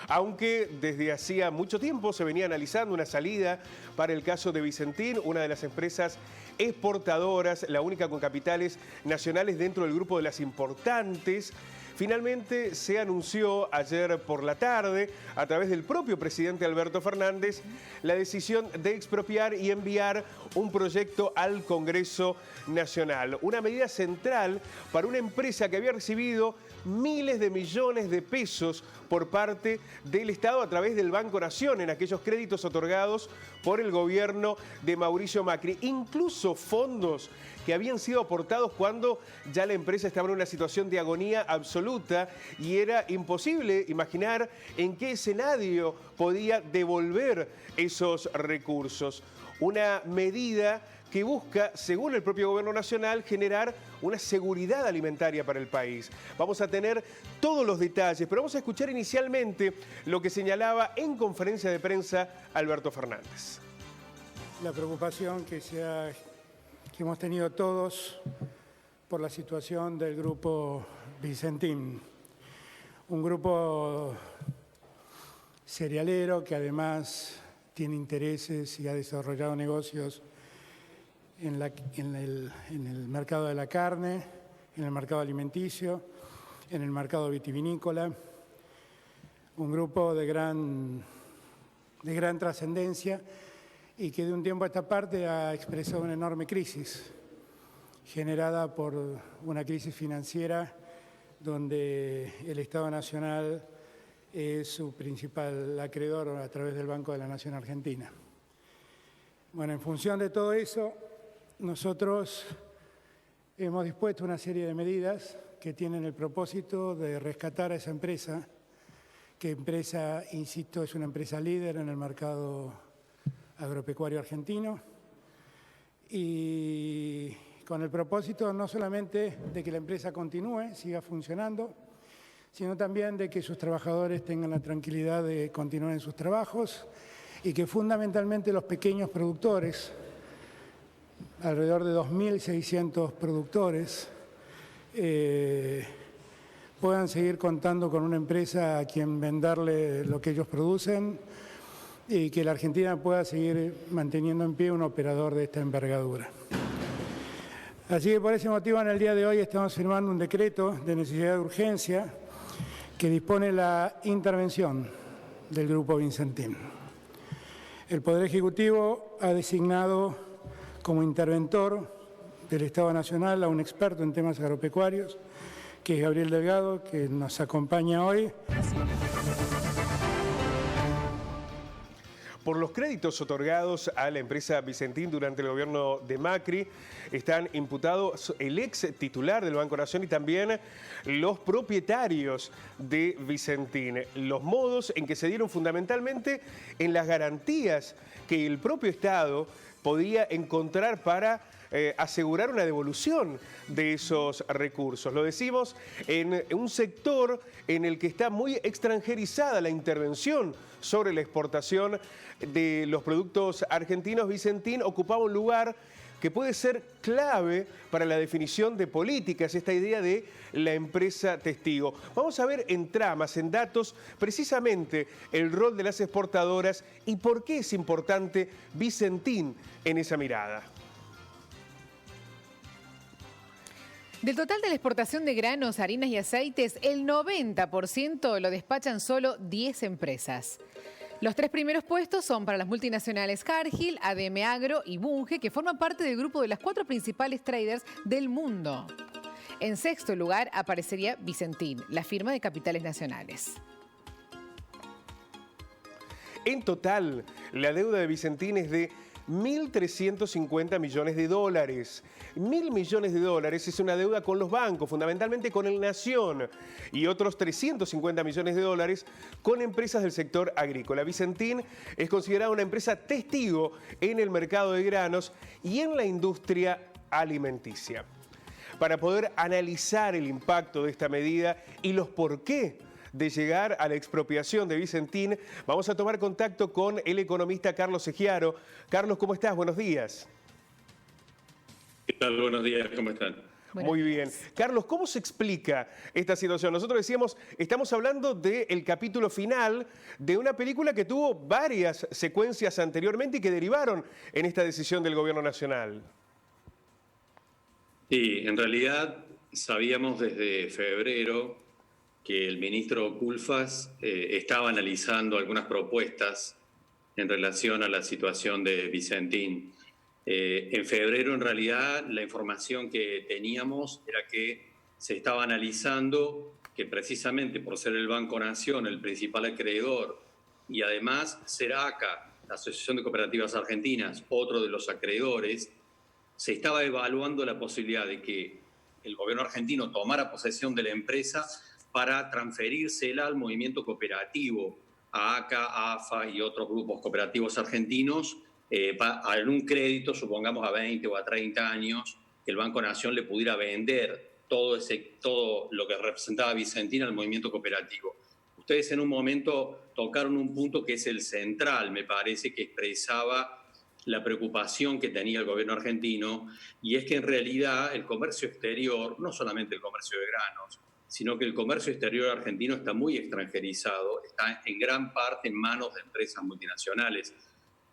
aunque desde hacía mucho tiempo se venía analizando una salida para el caso de Vicentín, una de las empresas exportadoras, la única con capitales nacionales dentro del grupo de las importantes. Finalmente se anunció ayer por la tarde, a través del propio presidente Alberto Fernández, la decisión de expropiar y enviar un proyecto al Congreso Nacional. Una medida central para una empresa que había recibido miles de millones de pesos por parte del Estado a través del Banco Nación en aquellos créditos otorgados por el gobierno de Mauricio Macri. Incluso fondos que habían sido aportados cuando ya la empresa estaba en una situación de agonía absoluta y era imposible imaginar en qué escenario podía devolver esos recursos. Una medida que busca, según el propio gobierno nacional, generar una seguridad alimentaria para el país. Vamos a tener todos los detalles, pero vamos a escuchar inicialmente lo que señalaba en conferencia de prensa Alberto Fernández. La preocupación que hemos tenido todos por la situación del grupo Vicentín, un grupo cerealero que además tiene intereses y ha desarrollado negocios en el mercado de la carne, en el mercado alimenticio, en el mercado vitivinícola, un grupo de gran trascendencia y que de un tiempo a esta parte ha expresado una enorme crisis generada por una crisis financiera donde el Estado Nacional es su principal acreedor a través del Banco de la Nación Argentina. Bueno, en función de todo eso, nosotros hemos dispuesto una serie de medidas que tienen el propósito de rescatar a esa empresa, que empresa, insisto, es una empresa líder en el mercado agropecuario argentino y con el propósito no solamente de que la empresa continúe, siga funcionando, sino también de que sus trabajadores tengan la tranquilidad de continuar en sus trabajos y que fundamentalmente los pequeños productores, alrededor de 2.600 productores, puedan seguir contando con una empresa a quien venderle lo que ellos producen y que la Argentina pueda seguir manteniendo en pie un operador de esta envergadura. Así que por ese motivo en el día de hoy estamos firmando un decreto de necesidad de urgencia que dispone la intervención del Grupo Vicentín. El Poder Ejecutivo ha designado como interventor del Estado Nacional a un experto en temas agropecuarios, que es Gabriel Delgado, que nos acompaña hoy. Por los créditos otorgados a la empresa Vicentín durante el gobierno de Macri, están imputados el ex titular del Banco Nación y también los propietarios de Vicentín. Los modos en que se dieron fundamentalmente en las garantías que el propio Estado podía encontrar para asegurar una devolución de esos recursos. Lo decimos en un sector en el que está muy extranjerizada la intervención sobre la exportación de los productos argentinos. Vicentín ocupaba un lugar que puede ser clave para la definición de políticas, esta idea de la empresa testigo. Vamos a ver en tramas, en datos, precisamente el rol de las exportadoras y por qué es importante Vicentín en esa mirada. Del total de la exportación de granos, harinas y aceites, el 90% lo despachan solo 10 empresas. Los 3 primeros puestos son para las multinacionales Cargill, ADM Agro y Bunge, que forman parte del grupo de las 4 principales traders del mundo. En sexto lugar aparecería Vicentín, la firma de capitales nacionales. En total, la deuda de Vicentín es de 1.350 millones de dólares. 1.000 millones de dólares es una deuda con los bancos, fundamentalmente con el Nación, y otros 350 millones de dólares con empresas del sector agrícola. Vicentín es considerada una empresa testigo en el mercado de granos y en la industria alimenticia. Para poder analizar el impacto de esta medida y los por qué de llegar a la expropiación de Vicentín, vamos a tomar contacto con el economista Carlos Egiaro. Carlos, ¿cómo estás? Buenos días. ¿Qué tal? Buenos días, ¿cómo están? Muy bien. Carlos, ¿cómo se explica esta situación? Nosotros decíamos, estamos hablando del capítulo final de una película que tuvo varias secuencias anteriormente y que derivaron en esta decisión del gobierno nacional. Sí, en realidad sabíamos desde febrero que el ministro Culfas estaba analizando algunas propuestas en relación a la situación de Vicentín. En febrero, en realidad, la información que teníamos era que se estaba analizando que precisamente por ser el Banco Nación el principal acreedor y además ser ACA, la Asociación de Cooperativas Argentinas, otro de los acreedores, se estaba evaluando la posibilidad de que el gobierno argentino tomara posesión de la empresa para transferírsela al movimiento cooperativo, a ACA, a AFA y otros grupos cooperativos argentinos, en un crédito, supongamos a 20 o a 30 años, que el Banco Nación le pudiera vender todo lo que representaba Vicentín al movimiento cooperativo. Ustedes en un momento tocaron un punto que es el central, me parece, que expresaba la preocupación que tenía el gobierno argentino, y es que en realidad el comercio exterior, no solamente el comercio de granos, sino que el comercio exterior argentino está muy extranjerizado, está en gran parte en manos de empresas multinacionales.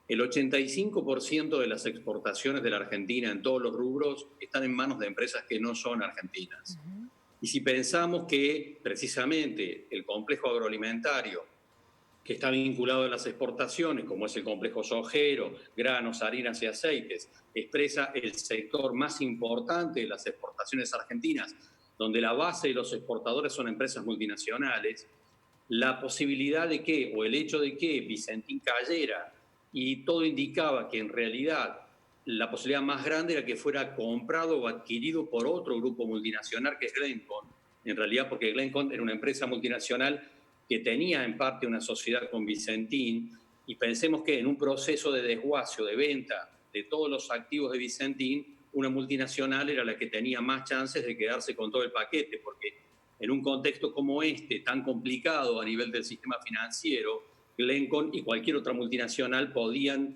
El 85% de las exportaciones de la Argentina en todos los rubros están en manos de empresas que no son argentinas. Y si pensamos que precisamente el complejo agroalimentario que está vinculado a las exportaciones, como es el complejo sojero, granos, harinas y aceites, expresa el sector más importante de las exportaciones argentinas, donde la base de los exportadores son empresas multinacionales, la posibilidad de que, o el hecho de que Vicentín cayera, y todo indicaba que en realidad la posibilidad más grande era que fuera comprado o adquirido por otro grupo multinacional que es Glencore, en realidad porque Glencore era una empresa multinacional que tenía en parte una sociedad con Vicentín, y pensemos que en un proceso de desguacio, de venta de todos los activos de Vicentín, una multinacional era la que tenía más chances de quedarse con todo el paquete, porque en un contexto como este, tan complicado a nivel del sistema financiero, Glencore y cualquier otra multinacional podían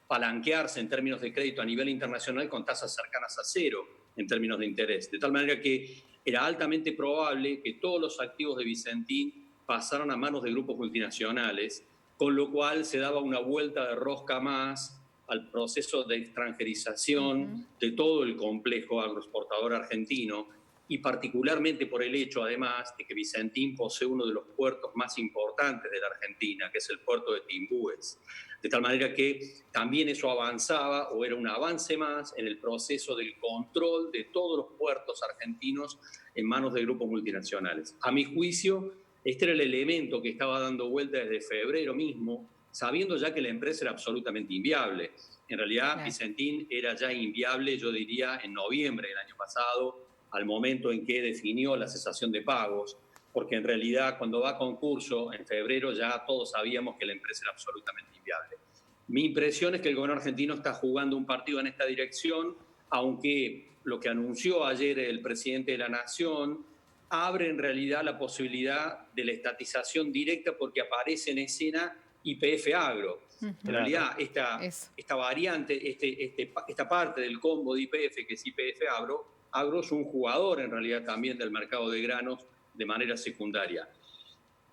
palanquearse en términos de crédito a nivel internacional con tasas cercanas a cero en términos de interés. De tal manera que era altamente probable que todos los activos de Vicentín pasaran a manos de grupos multinacionales, con lo cual se daba una vuelta de rosca más al proceso de extranjerización de todo el complejo agroexportador argentino, y particularmente por el hecho, además, de que Vicentín posee uno de los puertos más importantes de la Argentina, que es el puerto de Timbúes. De tal manera que también eso avanzaba, o era un avance más, en el proceso del control de todos los puertos argentinos en manos de grupos multinacionales. A mi juicio, este era el elemento que estaba dando vuelta desde febrero mismo, sabiendo ya que la empresa era absolutamente inviable. En realidad, claro, Vicentín era ya inviable, yo diría, en noviembre del año pasado, al momento en que definió la cesación de pagos, porque en realidad cuando va a concurso en febrero ya todos sabíamos que la empresa era absolutamente inviable. Mi impresión es que el gobierno argentino está jugando un partido en esta dirección, aunque lo que anunció ayer el presidente de la Nación abre en realidad la posibilidad de la estatización directa, porque aparece en escena YPF Agro. En realidad, esta variante, esta parte del combo de YPF, que es YPF Agro es un jugador en realidad también del mercado de granos de manera secundaria.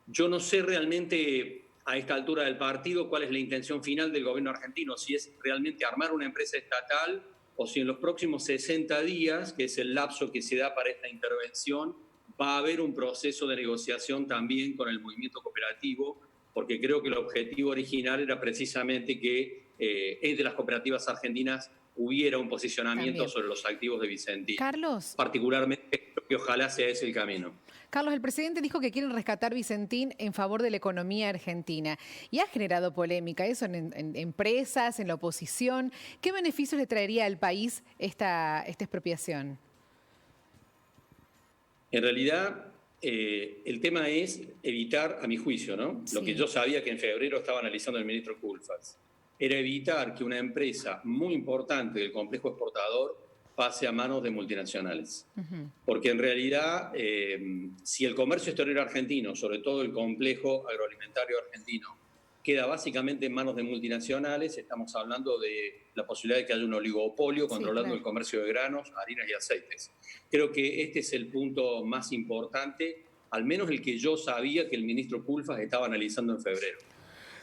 Yo no sé realmente a esta altura del partido cuál es la intención final del gobierno argentino, si es realmente armar una empresa estatal o si en los próximos 60 días, que es el lapso que se da para esta intervención, va a haber un proceso de negociación también con el movimiento cooperativo, porque creo que el objetivo original era precisamente que entre las cooperativas argentinas hubiera un posicionamiento también sobre los activos de Vicentín. Carlos. Particularmente, creo que ojalá sea ese el camino. Carlos, el presidente dijo que quieren rescatar Vicentín en favor de la economía argentina y ha generado polémica eso en empresas, en la oposición. ¿Qué beneficios le traería al país esta expropiación? En realidad, el tema es evitar, a mi juicio, ¿no? Sí. Lo que yo sabía que en febrero estaba analizando el ministro Culfas, era evitar que una empresa muy importante del complejo exportador pase a manos de multinacionales. Porque en realidad, si el comercio exterior argentino, sobre todo el complejo agroalimentario argentino, queda básicamente en manos de multinacionales. Estamos hablando de la posibilidad de que haya un oligopolio controlando el comercio de granos, harinas y aceites. Creo que este es el punto más importante, al menos el que yo sabía que el ministro Culfas estaba analizando en febrero.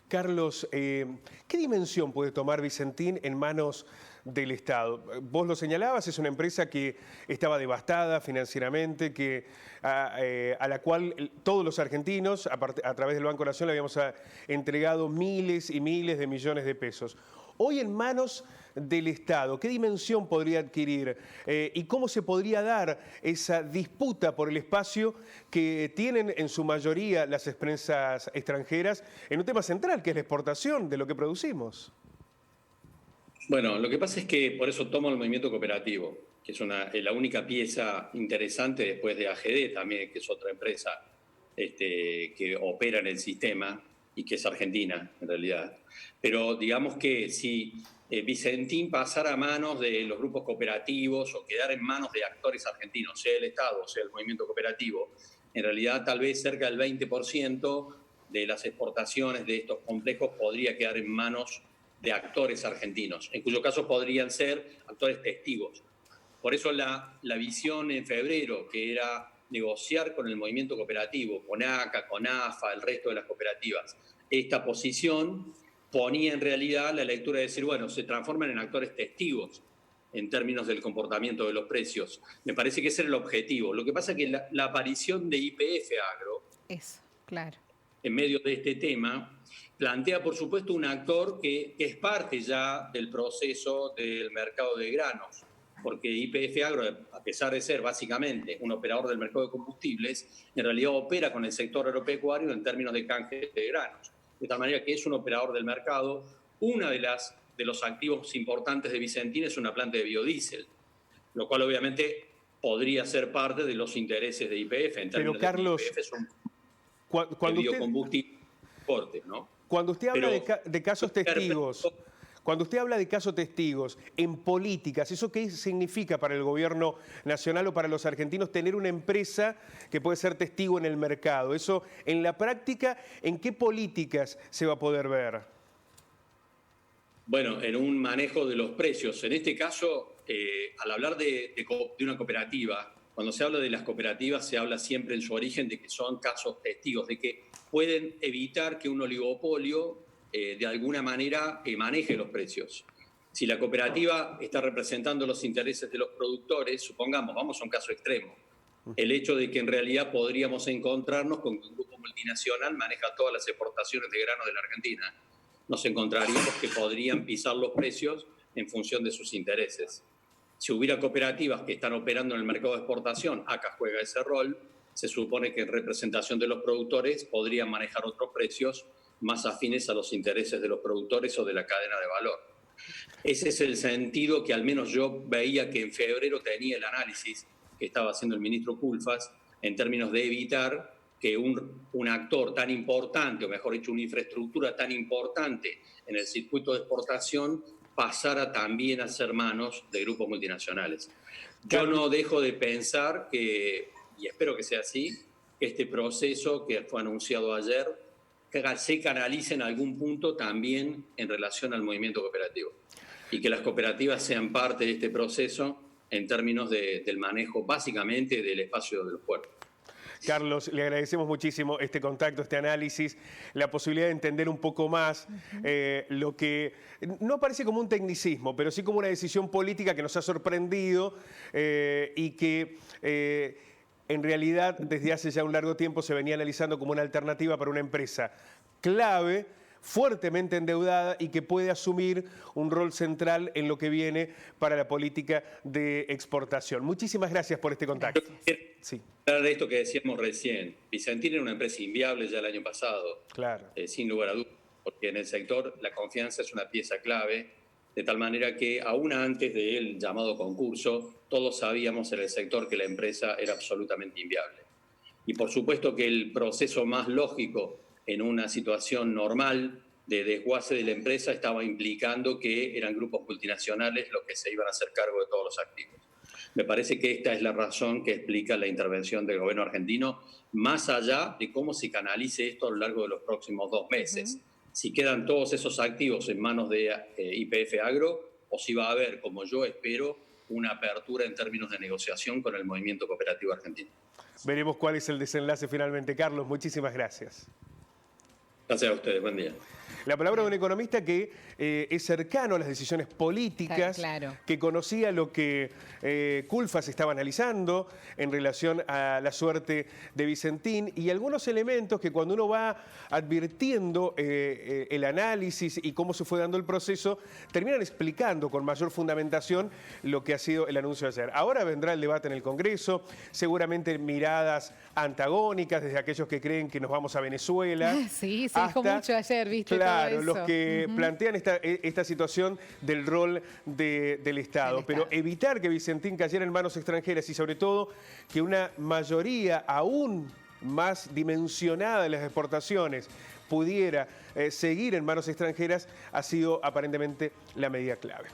Carlos, ¿qué dimensión puede tomar Vicentín en manos del Estado? Vos lo señalabas, es una empresa que estaba devastada financieramente, a la cual todos los argentinos, a través del Banco Nación, le habíamos entregado miles y miles de millones de pesos. Hoy en manos del Estado, ¿qué dimensión podría adquirir y cómo se podría dar esa disputa por el espacio que tienen en su mayoría las empresas extranjeras en un tema central, que es la exportación de lo que producimos? Bueno, lo que pasa es que por eso tomo el movimiento cooperativo, que es la única pieza interesante después de AGD también, que es otra empresa que opera en el sistema y que es argentina en realidad. Pero digamos que si Vicentín pasara a manos de los grupos cooperativos o quedara en manos de actores argentinos, sea el Estado, sea el movimiento cooperativo, en realidad tal vez cerca del 20% de las exportaciones de estos complejos podría quedar en manos de actores argentinos, en cuyo caso podrían ser actores testigos. Por eso la visión en febrero, que era negociar con el movimiento cooperativo, con ACA, con AFA, el resto de las cooperativas, esta posición ponía en realidad la lectura de decir, bueno, se transforman en actores testigos en términos del comportamiento de los precios. Me parece que ese era el objetivo. Lo que pasa es que la aparición de YPF Agro, eso, claro, en medio de este tema, plantea, por supuesto, un actor que es parte ya del proceso del mercado de granos, porque YPF Agro, a pesar de ser básicamente un operador del mercado de combustibles, en realidad opera con el sector agropecuario en términos de canje de granos. De tal manera que es un operador del mercado. Una de los activos importantes de Vicentín es una planta de biodiesel, lo cual obviamente podría ser parte de los intereses de YPF. En términos Pero Carlos, de YPF son cuando biocombustibles fuertes, ¿no? Cuando usted habla de casos testigos, cuando usted habla de casos testigos en políticas, ¿eso qué significa para el gobierno nacional o para los argentinos tener una empresa que puede ser testigo en el mercado? Eso, en la práctica, ¿en qué políticas se va a poder ver? Bueno, en un manejo de los precios. En este caso, al hablar de una cooperativa, cuando se habla de las cooperativas se habla siempre en su origen de que son casos testigos, de que pueden evitar que un oligopolio de alguna manera maneje los precios. Si la cooperativa está representando los intereses de los productores, supongamos, vamos a un caso extremo, el hecho de que en realidad podríamos encontrarnos con que un grupo multinacional maneja todas las exportaciones de grano de la Argentina, nos encontraríamos que podrían pisar los precios en función de sus intereses. Si hubiera cooperativas que están operando en el mercado de exportación, ACA juega ese rol, se supone que en representación de los productores podrían manejar otros precios más afines a los intereses de los productores o de la cadena de valor. Ese es el sentido que al menos yo veía que en febrero tenía el análisis que estaba haciendo el ministro Culfas en términos de evitar que un actor tan importante, o mejor dicho, una infraestructura tan importante en el circuito de exportación pasara también a ser manos de grupos multinacionales. Yo no dejo de pensar que, y espero que sea así, que este proceso que fue anunciado ayer se canalice en algún punto también en relación al movimiento cooperativo y que las cooperativas sean parte de este proceso en términos del manejo básicamente del espacio de los puertos. Carlos, le agradecemos muchísimo este contacto, este análisis, la posibilidad de entender un poco más lo que no parece como un tecnicismo, pero sí como una decisión política que nos ha sorprendido y que en realidad desde hace ya un largo tiempo se venía analizando como una alternativa para una empresa clave, fuertemente endeudada y que puede asumir un rol central en lo que viene para la política de exportación. Muchísimas gracias por este contacto. Sí. Hablar de esto que decíamos recién, Vicentín era una empresa inviable ya el año pasado, claro. Sin lugar a dudas, porque en el sector la confianza es una pieza clave, de tal manera que aún antes del llamado concurso, todos sabíamos en el sector que la empresa era absolutamente inviable. Y por supuesto que el proceso más lógico en una situación normal de desguace de la empresa estaba implicando que eran grupos multinacionales los que se iban a hacer cargo de todos los activos. Me parece que esta es la razón que explica la intervención del gobierno argentino, más allá de cómo se canalice esto a lo largo de los próximos 2 meses. si quedan todos esos activos en manos de YPF Agro o si va a haber, como yo espero, una apertura en términos de negociación con el movimiento cooperativo argentino. Veremos cuál es el desenlace finalmente. Carlos, muchísimas gracias. Gracias a ustedes, buen día. La palabra de un economista que es cercano a las decisiones políticas, claro, que conocía lo que Culfas estaba analizando en relación a la suerte de Vicentín y algunos elementos que cuando uno va advirtiendo el análisis y cómo se fue dando el proceso, terminan explicando con mayor fundamentación lo que ha sido el anuncio de ayer. Ahora vendrá el debate en el Congreso, seguramente miradas antagónicas desde aquellos que creen que nos vamos a Venezuela. Sí, se dijo mucho ayer, ¿viste? Claro, todo eso. los que plantean esta situación del rol del Estado. Pero evitar que Vicentín cayera en manos extranjeras y sobre todo que una mayoría aún más dimensionada de las exportaciones pudiera seguir en manos extranjeras ha sido aparentemente la medida clave.